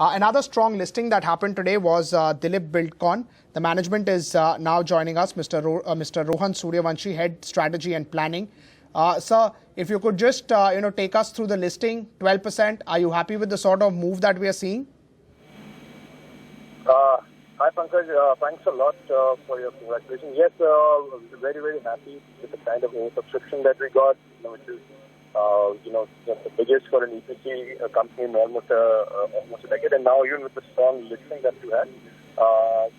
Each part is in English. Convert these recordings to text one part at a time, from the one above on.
Another strong listing that happened today was Dilip Buildcon. The management is now joining us, Mr. Rohan Suryavanshi, Head Strategy and Planning. Sir, if you could just take us through the listing, 12%. Are you happy with the sort of move that we are seeing? Hi Pankaj, thanks a lot for your congratulations. Yes, very, very happy with the kind of oversubscription that we got, which is the biggest for an EPC company in almost a decade. And now even with the strong listing that you had,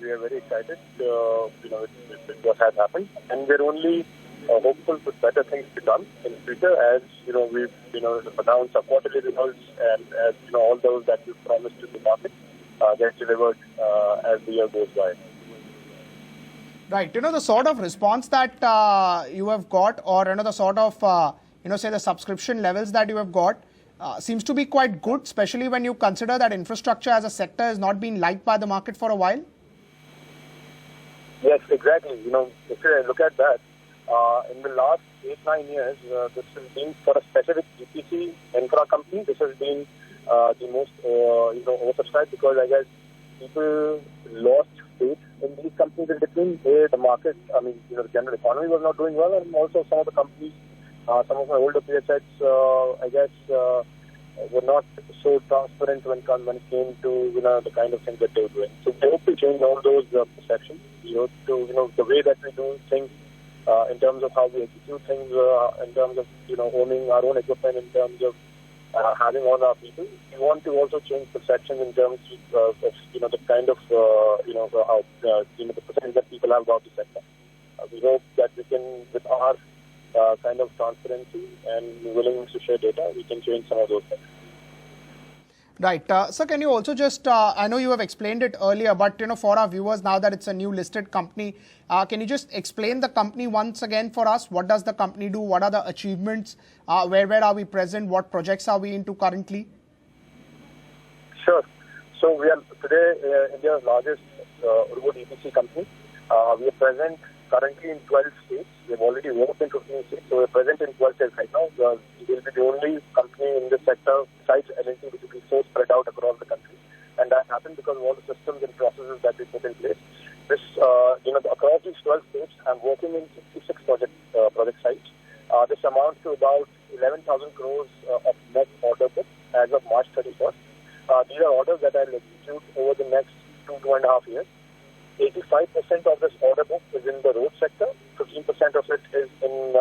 we are very excited with what has happened. And we're only hopeful for better things to come in the future as, we've, announced our quarterly results and as, all those that we've promised to the market get delivered as the year goes by. Right. The sort of response that you have got, or the sort of, say the subscription levels that you have got seems to be quite good, especially when you consider that infrastructure as a sector has not been liked by the market for a while. Yes, exactly. If you look at that, in the last 8-9 years, this has been for a specific EPC infra company. This has been the most oversubscribed because I guess people lost faith in these companies in between. The market, the general economy was not doing well, and also some of the companies, some of my older peer sets, I guess, were not so transparent when it came to the kind of things that they were doing. So we hope to change all those perceptions. We hope to the way that we do things in terms of how we execute things, in terms of owning our own equipment, in terms of having all our people. We want to also change perceptions in terms of the kind of how the percentage that people have about the sector. We hope that we can, with our kind of transparency and willingness to share data, we can change some of those things. Right. Sir, can you also just, I know you have explained it earlier, but for our viewers now that it's a new listed company, can you just explain the company once again for us? What does the company do? What are the achievements? Where are we present? What projects are we into currently? Sure. So we are today India's largest road EPC company. We are present currently in 12 states. We've already worked in 15 states, so we're present in 12 states right now. We will be the only company in this sector besides L&T which will be so spread out across the country. And that happened because of all the systems and processes that we put in place. This, across these 12 states, I'm working in 66 project sites. This amounts to about 11,000 crores of net order book as of March 31st. These are orders that I'll execute over the next 2.5 years. 85% of this order book is in the road sector. 15% of it is in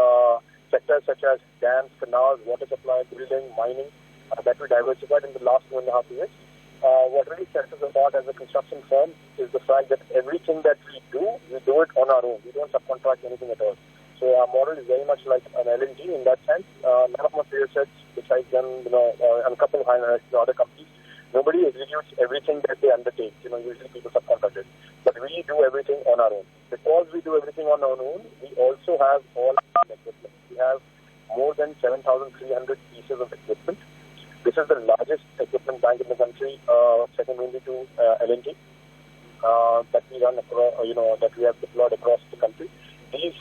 sectors such as dams, canals, water supply, building, mining, that we diversified in the last 2.5 years. What really sets us apart as a construction firm is the fact that everything that we do it on our own. We don't subcontract anything at all. So our model is very much like an L&T in that sense. None of my peer sets, besides them, and a couple of other companies, nobody executes everything that they undertake. Usually people subcontract it. But we do everything on our own. Because we do everything on our own, we also have all our equipment. We have more than 7,300 pieces of equipment. This is the largest equipment bank in the country, second only to L&T, that we run across, that we have deployed across the country. These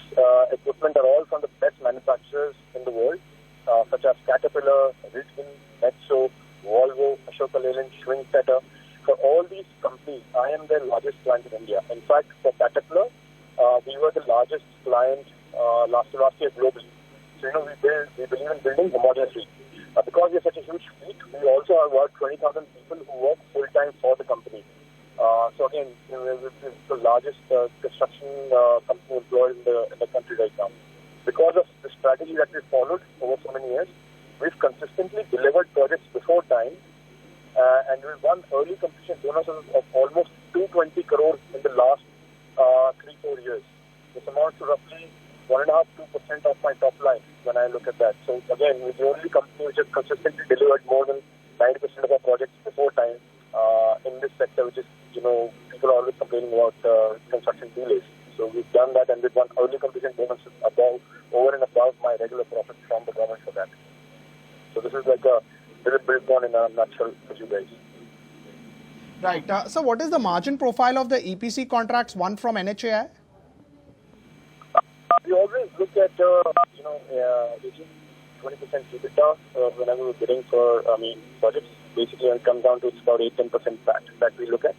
equipment are all from the best manufacturers in the world, such as Caterpillar, Ridgeman, Metso, Volvo, Ashoka Leyland, Schwing Setter. For all these companies, I am their largest client in India. In fact, for Caterpillar, we were the largest client last year globally. So, we believe in building homogeneously. Because we are such a huge fleet, we also have about 20,000 people who work full-time for the company. So again, we're the largest construction company employed in the country right now. Because of the strategy that we followed over so many years, we've consistently delivered projects before time, and we've won early completion bonuses of almost 220 crores in the last 3-4 years. This amounts to roughly 1.5-2% of my top line when I look at that. So again, we're the only company which has consistently delivered more than 90% of our projects before time in this sector, which is, people are always complaining about construction delays. So we've done that, and we've won early completion bonuses over and above my regular profits from the government for that. So this is like a Dilip Buildcon in a nutshell for you guys. Right. So what is the margin profile of the EPC contracts won from NHAI? We always look at 18-20% EBITDA whenever we're bidding for projects. basically when it comes down to it's about 8-10% PAT that we look at.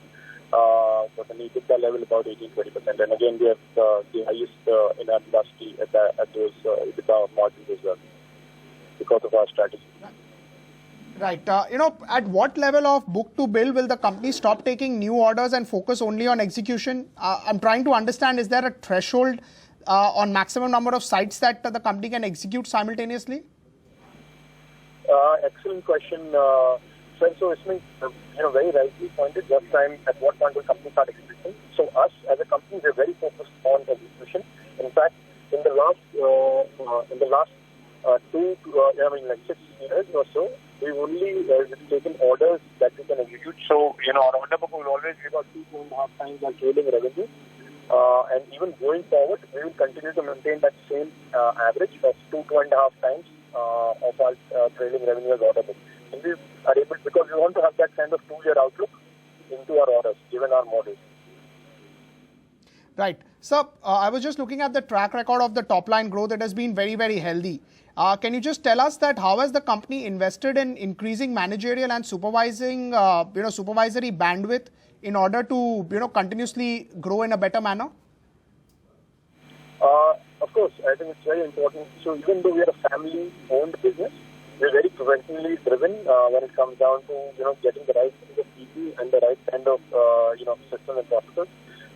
But an EBITDA level about 18-20%. And again, we have the highest in our industry at those EBITDA margins as well because of our strategy. Right. At what level of book to bill will the company stop taking new orders and focus only on execution? I'm trying to understand, is there a threshold on maximum number of sites that the company can execute simultaneously? Excellent question. So Ismail, very rightly pointed, just time at what point will company start executing. So us as a company, we're very focused on execution. In fact, in the last 6 years or so, we've only taken orders that we can execute. So, our order book will always be about 2.5 times our trailing revenue. And even going forward, we will continue to maintain that same average of 2.5 times of our trailing revenue as order book. And we are able, because we want to have that kind of 2-year outlook into our orders, given our model. Right. So, I was just looking at the track record of the top line growth. It has been very, very healthy. Can you just tell us that how has the company invested in increasing managerial and supervisory bandwidth in order to, continuously grow in a better manner? Of course, I think it's very important. So even though we are a family-owned business, we're very professionally driven when it comes down to, getting the right kind of people and the right kind of, system and processes.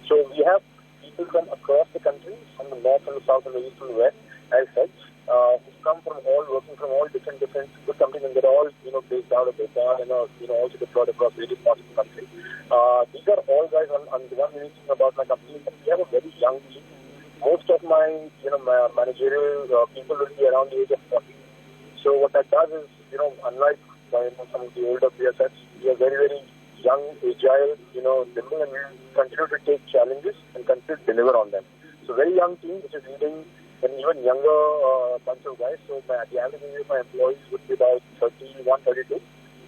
So we have people from across the country, from the north and the south and the east and the west, as such, who come from working from all different good companies, and they're all, based out of Bhopal and, also deployed across various parts of the country. These are all guys on the one unique thing about my company, that we have a very young team. Most of my, managerial people will be around the age of 40. So what that does is, unlike some of the older peer sets, we are very, very young, agile, nimble, and we continue to take challenges and continue to deliver on them. So very young team, which is leading an even younger bunch of guys. So the average age of my employees would be about 31, 32.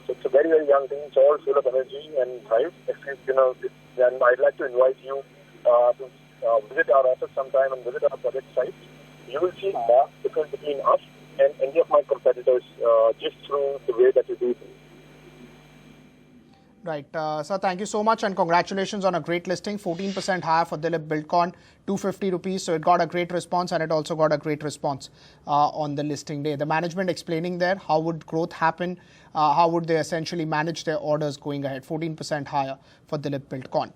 So it's a very, very young team. It's all full of energy and drive. And I'd like to invite you to visit our office sometime and visit our project sites. You will see a marked difference between us and any of my competitors just through the way that we do things. Right. Sir, thank you so much and congratulations on a great listing. 14% higher for Dilip Buildcon, 250 rupees. So it got a great response and it also got a great response on the listing day. The management explaining there how would growth happen, how would they essentially manage their orders going ahead. 14% higher for Dilip Buildcon.